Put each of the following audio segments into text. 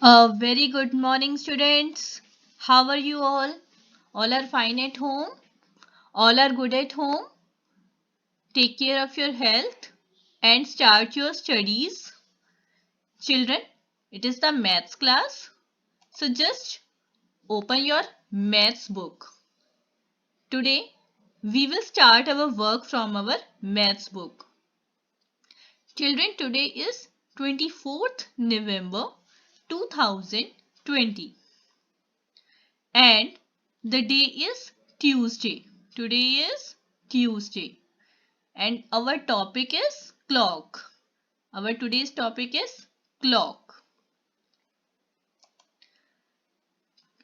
A very good morning, students. How are you all? All are fine at home? All are good at home? Take care of your health and start your studies. Children, it is the maths class. So just open your maths book. Today, we will start our work from our maths book. Children, today is 24th November 2020. And the day is Tuesday. Today is Tuesday. And our topic is clock. Our today's topic is clock.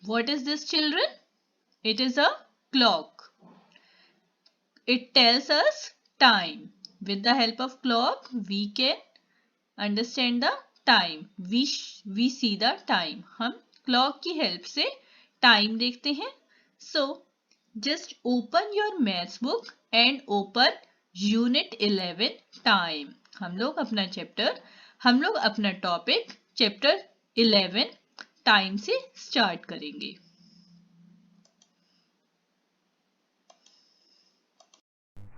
What is this, children? It is a clock. It tells us time. With the help of clock, we can understand the time. We see the time. हम clock की help से time देखते हैं. So, just open your maths book and open unit 11 time. हम लोग अपना topic chapter 11 time से start करेंगे.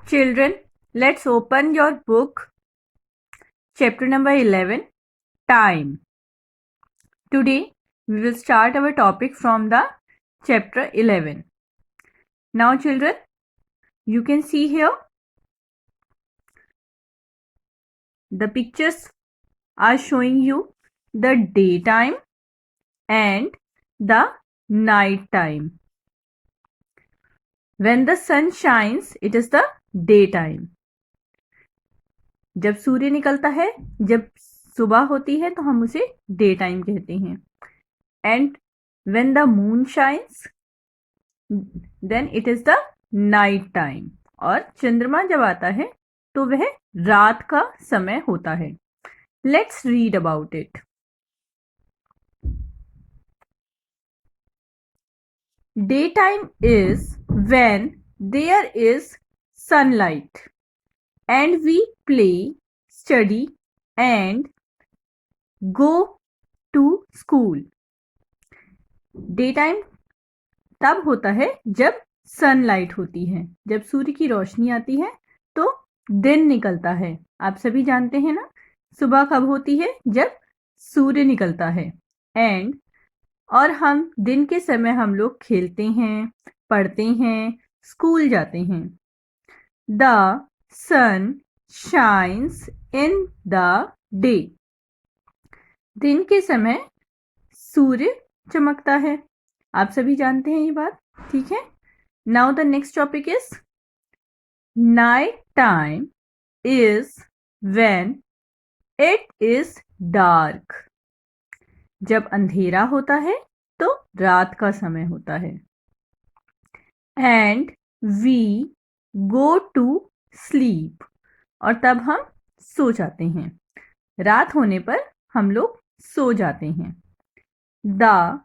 Children, let's open your book. Chapter number 11, Time. Today, we will start our topic from the chapter 11. Now, children, you can see here the pictures are showing you the daytime and the night time. When the sun shines, it is the daytime. जब सूर्य निकलता है, जब सुबह होती है तो हम उसे डे टाइम कहते हैं. And when the moon shines then it is the night time. और चंद्रमा जब आता है तो वह रात का समय होता है. Let's read about it. Day time is when there is sunlight and we play, study and go to school. Day time तब होता है जब सनलाइट होती है, जब सूर्य की रोशनी आती है तो दिन निकलता है. आप सभी जानते हैं ना, सुबह कब होती है? जब सूर्य निकलता है. एंड और हम दिन के समय हम लोग खेलते हैं, पढ़ते हैं, स्कूल जाते हैं. The sun shines in the day. दिन के समय सूर्य चमकता है. आप सभी जानते हैं ये बात, ठीक है. Now the next topic is night time is when it is dark. जब अंधेरा होता है तो रात का समय होता है. And we go to sleep. और तब हम सो जाते हैं. रात होने पर हम लोग सो जाते हैं. The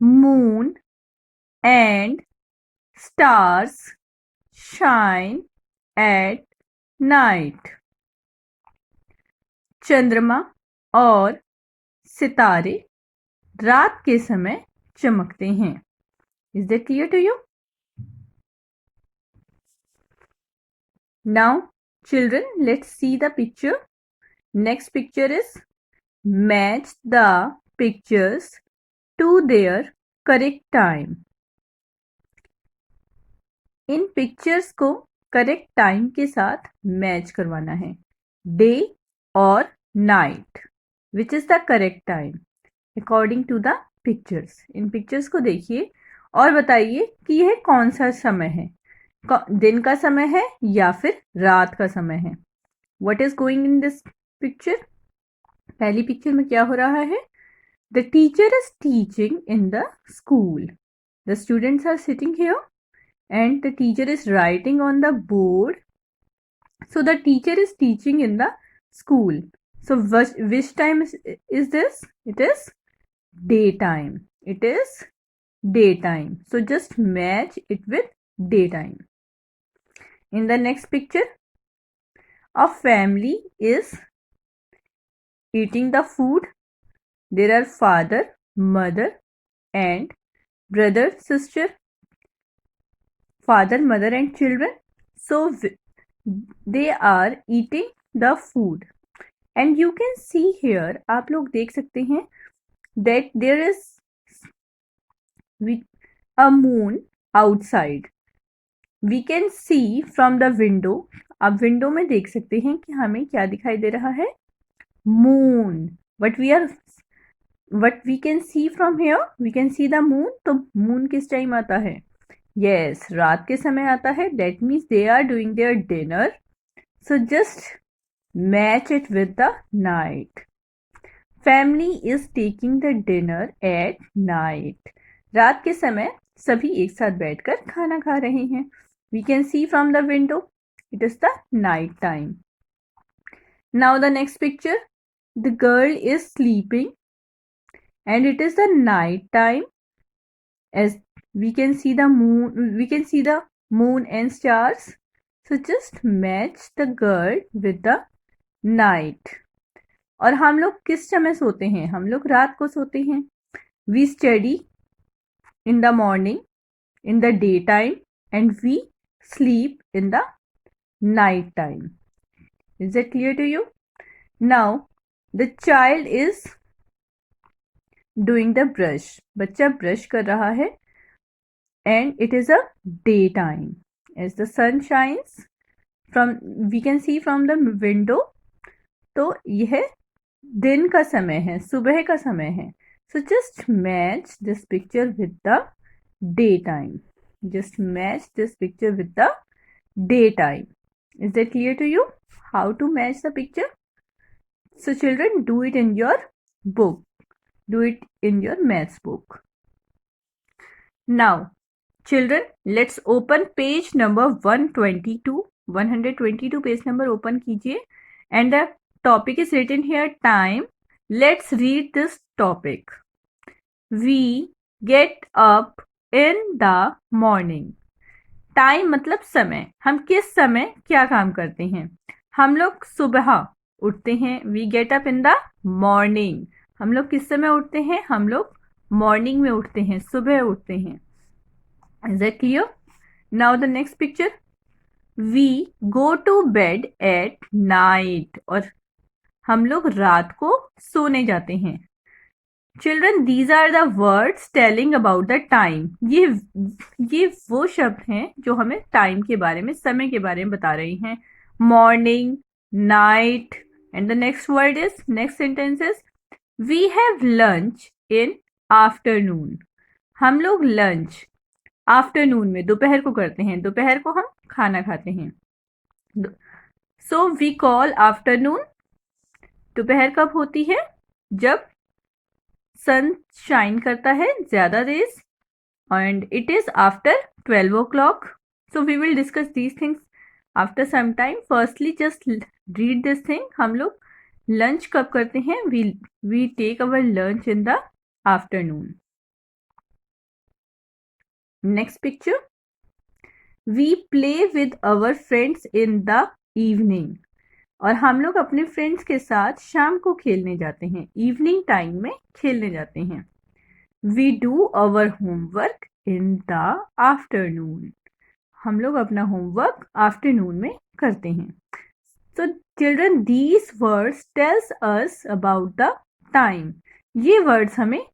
moon and stars shine at night. चंद्रमा और सितारे रात के समय चमकते हैं. Is that clear to you? Now children, let's see the picture. Next picture is match the pictures to their correct time. इन पिक्चर्स को करेक्ट टाइम के साथ मैच करवाना है. डे और night, which is the correct time according to the pictures. इन pictures को देखिए और बताइए कि यह कौन सा समय है. दिन का समय है या फिर रात का समय है. What is going in this picture? पहली पिक्चर में क्या हो रहा है? The teacher is teaching in the school. The students are sitting here and the teacher is writing on the board. So the teacher is teaching in the school. So which time is this? It is daytime. It is daytime. So just match it with daytime. In the next picture, a family is eating the food. there are father, mother and brother, sister, father, mother and children. So they are eating the food and you can see here, आप लोग देख सकते हैं that there is a moon outside. We can see from the window. आप window में देख सकते हैं कि हमें क्या दिखाई दे रहा है, moon. What we can see from here, we can see the moon. तो moon किस टाइम आता है? Yes, रात के समय आता है. That means they are doing their dinner. So just match it with the night. Family is taking the dinner at night. रात के समय सभी एक साथ बैठकर खाना खा रहे हैं. We can see from the window. It is the night time. Now the next picture. The girl is sleeping and it is the night time. As we can see the moon and stars. So just match the girl with the night. और हम लोग किस समय सोते हैं? हम लोग रात को सोते हैं. We study in the morning, in the daytime, and we sleep in the night time. Is that clear to you? Now, the child is doing the brush. बच्चा brush कर रहा है and it is a daytime. As the sun shines, we can see from the window. तो यह दिन का समय है, सुबह का समय है. So just match this picture with the daytime. Just match this picture with the daytime. Is that clear to you? How to match the picture? So children, do it in your book. Do it in your maths book. Now, children, let's open page number 122. 122 page number open कीजिए. And the topic is written here, time. Let's read this topic. We get up in the morning. Time मतलब समय. हम किस समय क्या काम करते हैं? हम लोग सुबह उठते हैं. We get up in the morning. हम लोग किस समय उठते हैं? हम लोग मॉर्निंग में उठते हैं, सुबह उठते हैं. Is that clear? Now the next picture. We go to bed at night. और हम लोग रात को सोने जाते हैं. Children, these are the words telling about the time. ये वो शब्द हैं जो हमें टाइम के बारे में, समय के बारे में बता रही हैं. Morning, night and the next word is, next sentence is, we have lunch in afternoon. हम लोग लंच आफ्टरनून में, दोपहर को करते हैं. दोपहर को हम खाना खाते हैं. So we call afternoon. दोपहर कब होती है? जब सन शाइन करता है ज्यादा rays, and it is after 12 o'clock. So we will discuss these things after some time. Firstly just read this thing. हम लोग लंच कब करते हैं? We take our lunch in the afternoon. Next picture. We play with our friends in the evening. और हम लोग अपने friends के साथ शाम को खेलने जाते हैं. इवनिंग टाइम में खेलने जाते हैं. We do our homework in the afternoon. हम लोग अपना होमवर्क आफ्टरनून में करते हैं. So children, these words tells us about the time. ये वर्ड्स हमें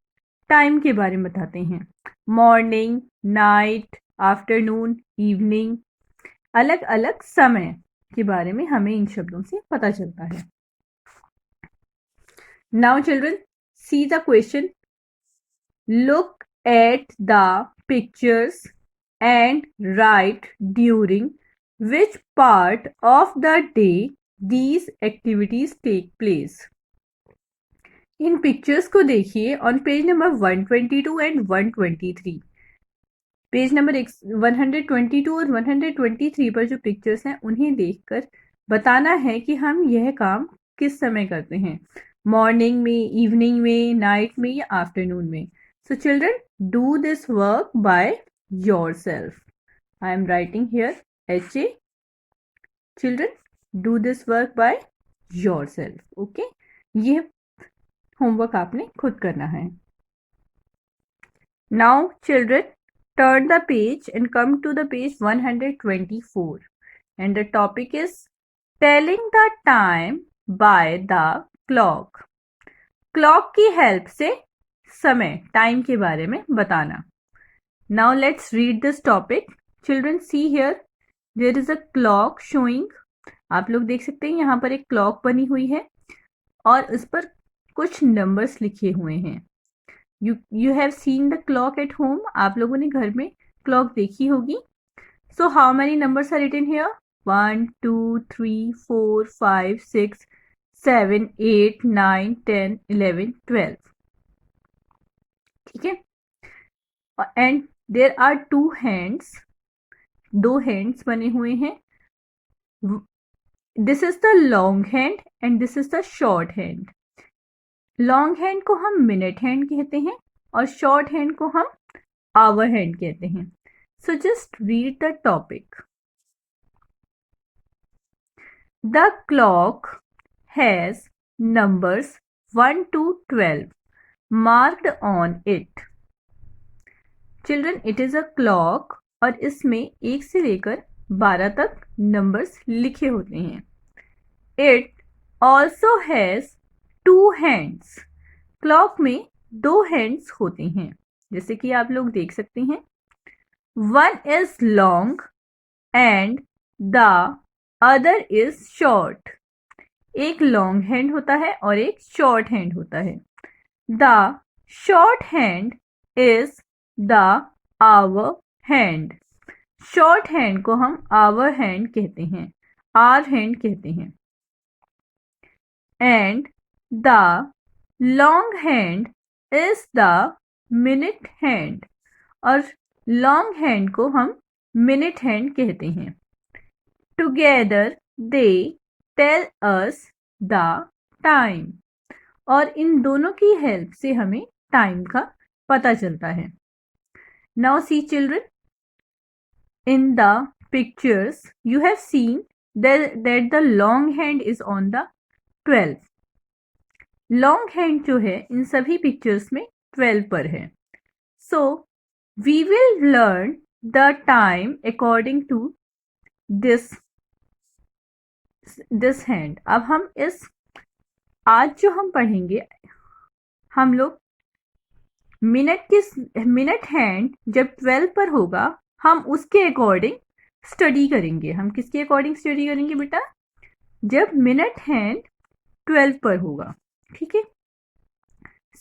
टाइम के बारे में बताते हैं. मॉर्निंग, नाइट, आफ्टरनून, इवनिंग, अलग अलग समय के बारे में हमें इन शब्दों से पता चलता है. Now children, see the question. Look at the pictures and write during which part of the day these activities take place. इन पिक्चर्स को देखिए on page number 122 and 123. Page number 122 और 123 पर जो पिक्चर्स हैं उन्हें देखकर बताना है कि हम यह काम किस समय करते हैं. मॉर्निंग में, इवनिंग में, नाइट में या आफ्टरनून में. So children, do this work by yourself. I am writing here HA. Children, do this work by yourself. Okay, ये होमवर्क आपने खुद करना है। Now children, turn the page and come to the page 124 and the topic is telling the time by the clock. Clock की help से समय time के बारे में बताना। Now let's read this topic. Children see here, there is a clock showing. आप लोग देख सकते हैं यहाँ पर एक क्लॉक बनी हुई है और उस पर कुछ नंबर्स लिखे हुए हैं। You have seen the clock at home. आप लोगों ने घर में क्लॉक देखी होगी। So how many numbers are written here? 1, 2, 3, 4, 5, 6, 7, 8, 9, 10, 11, 12. ठीक है। And there are two hands. दो hands बने हुए हैं। This is the long hand and this is the short hand. Long hand को हम मिनट हैंड कहते हैं और शॉर्ट हैंड को हम आवर हैंड कहते हैं। So just read the topic. The clock has numbers 1 to 12 marked on it. Children, it is a clock और इसमें 1 से लेकर 12 तक नंबर्स लिखे होते हैं। It also has 2 hands. Clock में 2 हैंड्स होते हैं, जैसे कि आप लोग देख सकते हैं। 1 is long and the other is short. एक लॉन्ग हैंड होता है और एक शॉर्ट हैंड होता है। The short hand is the hour hand. Short hand को हम आवर हैंड कहते हैं, आर हैंड कहते हैं। And the long hand is the minute hand. और लॉन्ग हैंड को हम मिनट हैंड कहते हैं। Together they tell us the time. और इन दोनों की हेल्प से हमें टाइम का पता चलता है। Now see children, in the pictures you have seen that the long hand is on the 12। Long hand जो है इन सभी पिक्चर्स में 12 पर है। So we will learn the time according to this hand. अब हम आज जो हम पढ़ेंगे, हम लोग मिनट हैंड जब 12 पर होगा हम उसके अकॉर्डिंग स्टडी करेंगे। हम किसके अकॉर्डिंग स्टडी करेंगे बेटा? जब मिनट हैंड 12 पर होगा। ठीक है।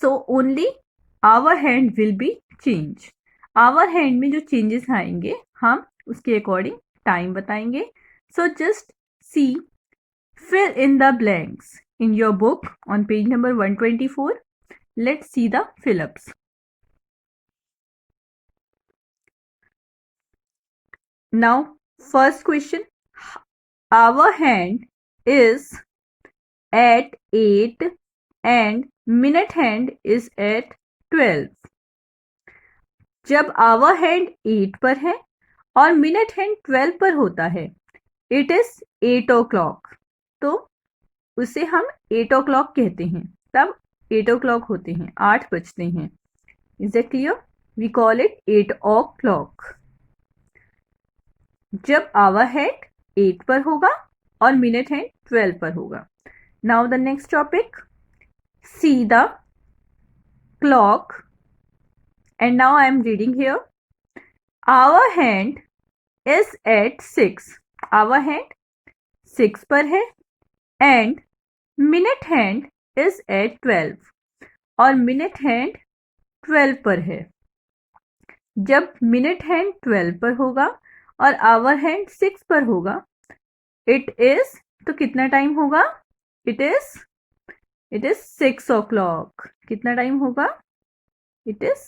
So only hour hand will be change. Hour hand में जो चेंजेस आएंगे हम उसके अकॉर्डिंग टाइम बताएंगे। So just see, fill in the blanks in your book on page number 124. Let's see the fill-ups. Now, first question. Our hand is at 8 and minute hand is at 12. जब our hand 8 पर है और minute hand 12 पर होता है, it is 8 o'clock. तो उसे हम 8 o'clock कहते हैं। तब 8 o'clock होते हैं, 8 बजते हैं। Is it clear? We call it 8 o'clock। जब आवर हैंड 8 पर होगा और मिनट हैंड 12 पर होगा। Now the next topic, see the clock and now I am reading here. Hour hand is at 6। Hour hand 6 पर है and minute hand is at 12 और minute hand 12 पर है। जब मिनट हैंड 12 पर होगा और आवर हैंड 6 पर होगा, इट इज, तो कितना टाइम होगा? It is 6 o'clock। कितना टाइम होगा? It is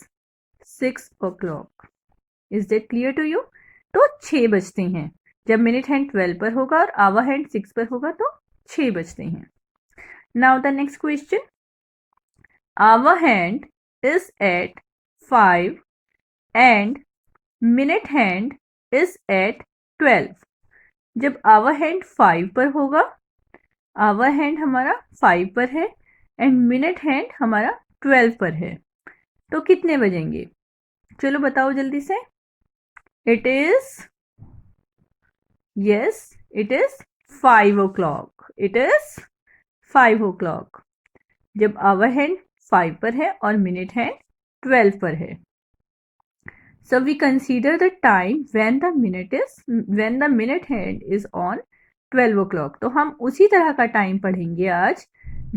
6 o'clock। Is that clear to you? तो 6 बजते हैं। जब मिनट हैंड 12 पर होगा और आवर हैंड 6 पर होगा तो 6 बजते हैं। Now the next question, hour hand is at 5 and minute hand is at 12। जब आवर हैंड 5 पर होगा, आवर हैंड हमारा 5 पर है एंड मिनट हैंड हमारा 12 पर है, तो कितने बजेंगे? चलो बताओ जल्दी से। It is, yes, it is 5 o'clock. It is 5 o'clock. जब आवर हैंड 5 पर है और मिनट हैंड 12 पर है. So we consider the time when the minute hand is on 12 o'clock. तो हम उसी तरह का टाइम पढ़ेंगे आज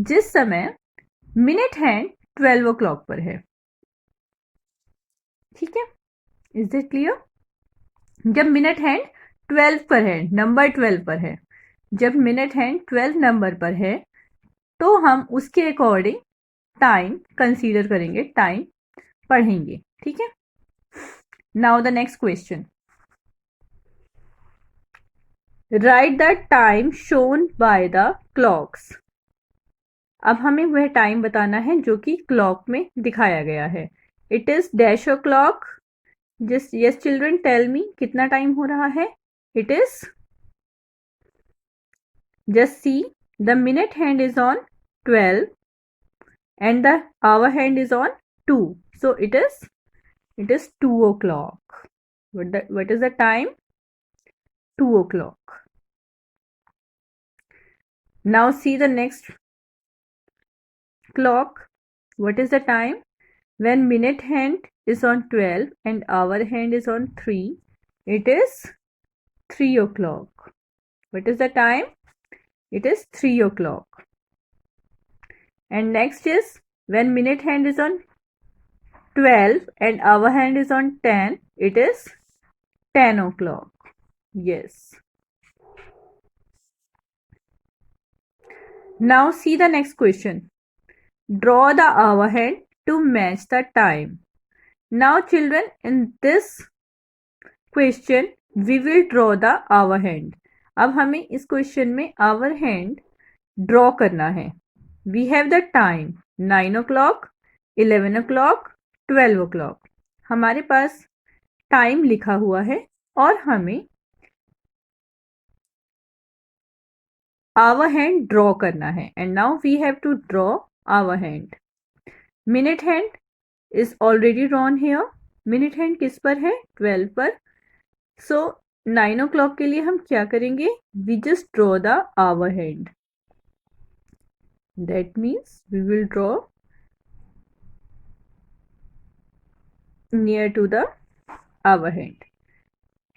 जिस समय मिनट हैंड 12 o'clock पर है. ठीक है, इज दैट क्लियर? जब मिनट हैंड 12 पर है, नंबर 12 पर है, जब मिनट हैंड 12 नंबर पर है, तो हम उसके अकॉर्डिंग टाइम कंसीडर करेंगे, टाइम पढ़ेंगे. ठीक है. Now the next question. Right the time shown by the clocks. अब हमें वह टाइम बताना है जो कि क्लॉक में दिखाया गया है. It is dash o'clock. Just yes children, tell me कितना टाइम हो रहा है. It is, just see, the minute hand is on 12 and the hour hand is on 2, so it is 2 o'clock. What is the time? 2 o'clock. Now see the next clock. What is the time? When minute hand is on 12 and hour hand is on 3, it is 3 o'clock. What is the time? It is 3 o'clock. And next is when minute hand is on 12 and hour hand is on 10, it is 10 o'clock. Yes. Now see the next question. Draw the hour hand to match the time. Now children, in this question we will draw the hour hand. अब हमें इस question में hour hand draw करना है. We have the time 9 o'clock, 11 o'clock, 12 o'clock. हमारे पास time लिखा हुआ है और हमें आवर हैंड ड्रॉ करना है. And now we have to draw hour hand. Minute hand is already drawn here. Minute hand किस पर है? 12 पर. सो 9 o'clock के लिए हम क्या करेंगे? We just draw the hour hand. That means we will draw near to the hour hand.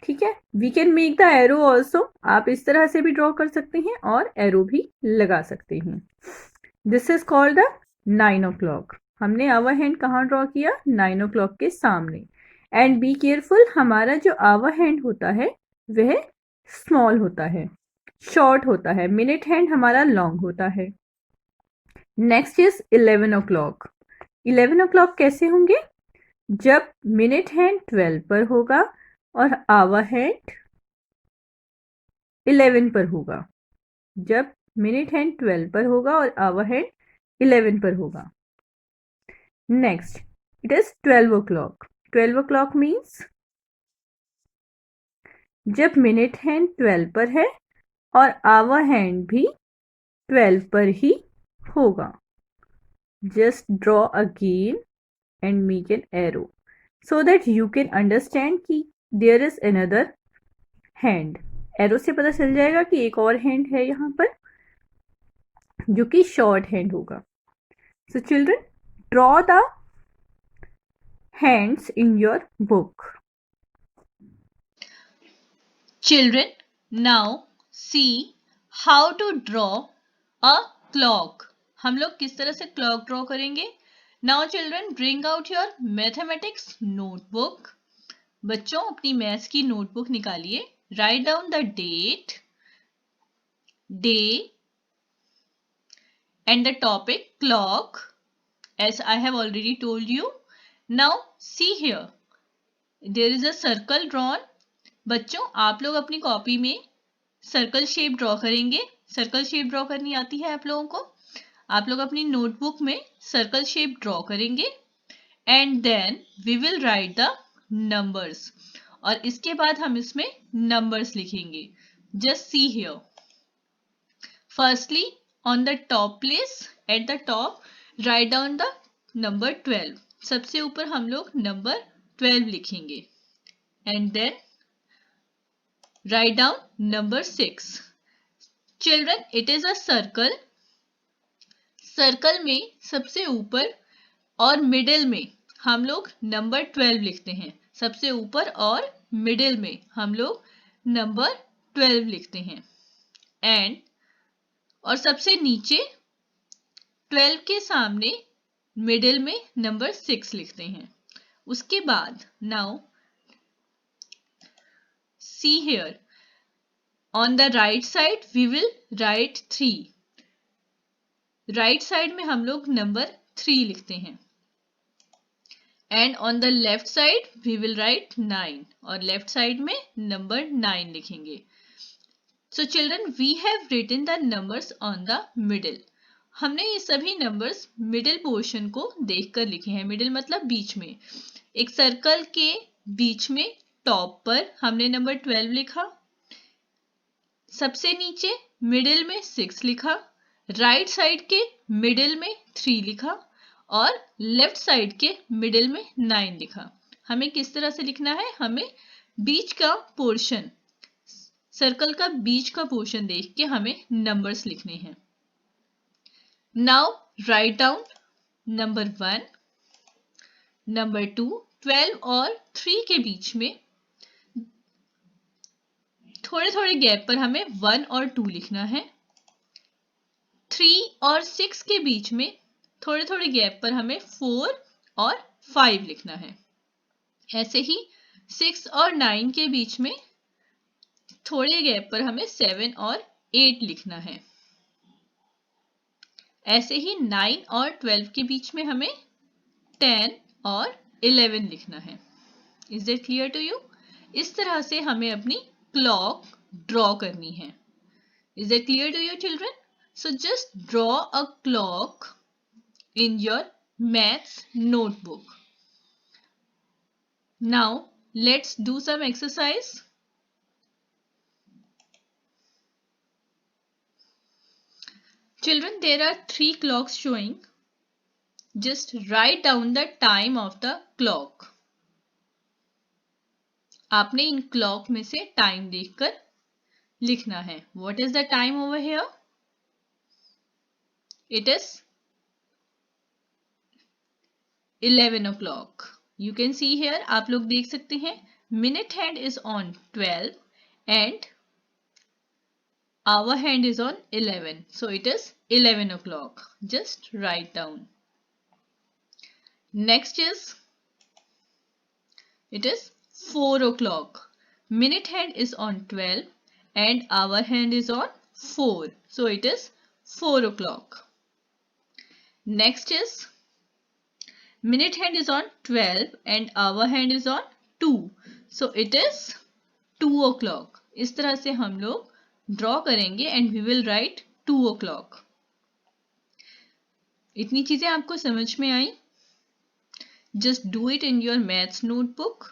ठीक है. We can make the arrow also. आप इस तरह से भी ड्रॉ कर सकते हैं और एरो भी लगा सकते हैं. This is called the 9 o'clock. हमने आवर हैंड कहाँ ड्रॉ किया? 9 o'clock के सामने. एंड बी केयरफुल, हमारा जो आवर हैंड होता है वह स्मॉल होता है, शॉर्ट होता है. मिनट हैंड हमारा लॉन्ग होता है. Next is 11 o'clock. 11 o'clock कैसे होंगे? जब मिनट हैंड 12 पर होगा और आवर हैंड 11 पर होगा. जब मिनट हैंड 12 पर होगा और आवर हैंड 11 पर होगा. Next, it is 12 o'clock. 12 o'clock means जब मिनट हैंड 12 पर है और आवर हैंड भी 12 पर ही होगा. Just draw again and make an arrow so that you can understand कि there is another hand. Arrow से पता चल जाएगा कि एक और हैंड है यहाँ पर जो कि शॉर्ट हैंड होगा. So children, draw the hands in your book. Children, now see how to draw a clock. हम लोग किस तरह से क्लॉक ड्रॉ करेंगे? Now children, bring out your mathematics notebook. बच्चों अपनी मैथ्स की नोटबुक निकालिए. Write down the date, day and the topic clock as I have already told you. Now see here, there is a circle drawn. बच्चों आप लोग अपनी copy में circle shape draw करेंगे. सर्कल शेप ड्रॉ करनी आती है आप लोगों को? आप लोग अपनी नोटबुक में सर्कल शेप ड्रॉ करेंगे and then we will write the numbers. और इसके बाद हम इसमें नंबर्स लिखेंगे. Just see here. Firstly on the top place, at the top write down the number 12. सबसे ऊपर हम लोग नंबर 12 लिखेंगे and then write down number 6. Children, it is a circle. Circle में सबसे ऊपर और मिडिल में हम लोग नंबर 12 लिखते हैं. सबसे ऊपर और मिडिल में हम लोग नंबर 12 लिखते हैं एंड और सबसे नीचे 12 के सामने मिडिल में नंबर 6 लिखते हैं. उसके बाद now see here on the right side we will write 3. Right side में हम लोग नंबर 3 लिखते हैं and on the left side we will write 9 और लेफ्ट साइड में नंबर 9 लिखेंगे. So children we have written the numbers on the middle. हमने ये सभी नंबर्स मिडिल पोर्शन को देखकर लिखे हैं. मिडिल मतलब बीच में. एक सर्कल के बीच में टॉप पर हमने नंबर 12 लिखा, सबसे नीचे मिडिल में 6 लिखा, राइट साइड के मिडिल में 3 लिखा और लेफ्ट साइड के मिडिल में 9 लिखा. हमें किस तरह से लिखना है? हमें बीच का पोर्शन, सर्कल का बीच का पोर्शन देख के हमें नंबर्स लिखने हैं. Now write down number 1, number 2, 12 और 3 के बीच में थोड़े थोड़े गैप पर हमें 1 और 2 लिखना है. 3 और 6 के बीच में थोड़े थोड़े गैप पर हमें 4 और 5 लिखना है. ऐसे ही 6 और 9 के बीच में थोड़े गैप पर हमें 7 और 8 लिखना है. ऐसे ही 9 और 12 के बीच में हमें 10 और 11 लिखना है. Is it clear to you? इस तरह से हमें अपनी क्लॉक ड्रॉ करनी है. Is it clear to you children? So just draw a clock in your maths notebook. Now let's do some exercise. Children, there are 3 clocks showing. Just write down the time of the clock. आपने इन clock में से time देखकर लिखना है. What is the time over here? It is 11 o'clock. You can see here, आप लोग देख सकते हैं, minute hand is on 12 and our hand is on 11. So it is 11 o'clock. Just write down. Next is, it is 4 o'clock. Minute hand is on 12 and our hand is on 4. So it is 4 o'clock. Next is, minute hand is on 12 and our hand is on 2. So it is 2 o'clock. इस तरह से हम लोग draw करेंगे and we will right 2 o'clock. इतनी चीजें आपको समझ में आई? Just do it in your maths notebook.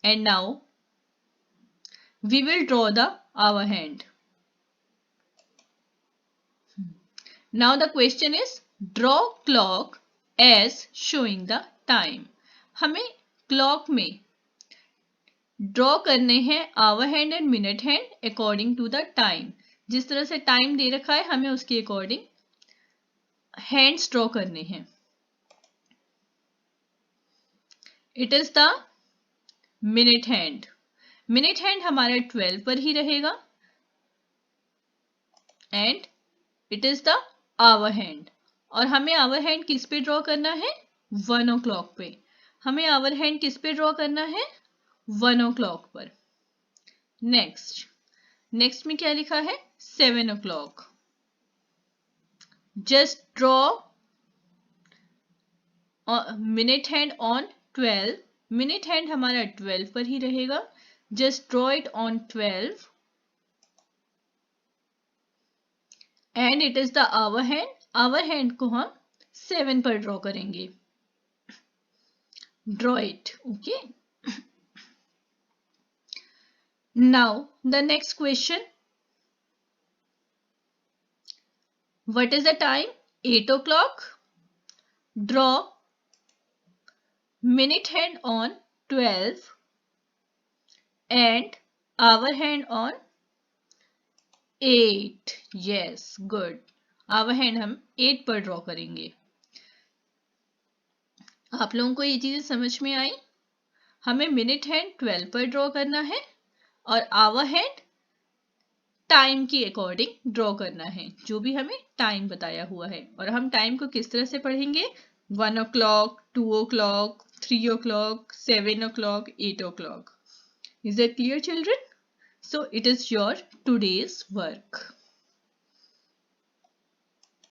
And now we will draw the hour hand. Now the question is, draw clock as showing the time. हमें clock में draw करने हैं hour hand and minute hand according to the time. जिस तरह से time दे रखा है हमें उसके अकॉर्डिंग हैंड्स ड्रॉ करने हैं. It is the minute hand. Minute hand हमारा 12 पर ही रहेगा and it is the hour hand. और हमें आवर हैंड किस पे ड्रॉ करना है? 1 o'clock पे. हमें आवर हैंड किस पे ड्रॉ करना है? 1 o'clock पर. नेक्स्ट में क्या लिखा है? 7 o'clock. Just draw minute hand on 12. Minute hand हमारा 12 पर ही रहेगा. Just draw it on 12 and it is the hour hand. Hour hand को हम 7 पर ड्रॉ करेंगे. Draw it. Okay. Now the next question. What is the time? 8 o'clock. Draw minute hand on 12 and hour hand on 8. Yes, good. hour hand हम 8 पर draw करेंगे. आप लोगों को ये चीजें समझ में आई? हमें मिनट हैंड 12 पर ड्रॉ करना है और आवर हैंड टाइम के अकॉर्डिंग ड्रॉ करना है, जो भी हमें टाइम बताया हुआ है. और हम टाइम को किस तरह से पढ़ेंगे? 1 o'clock, 2 o'clock, 3 o'clock, 7 o'clock, 8 o'clock. Is that clear, children? So it is your today's work.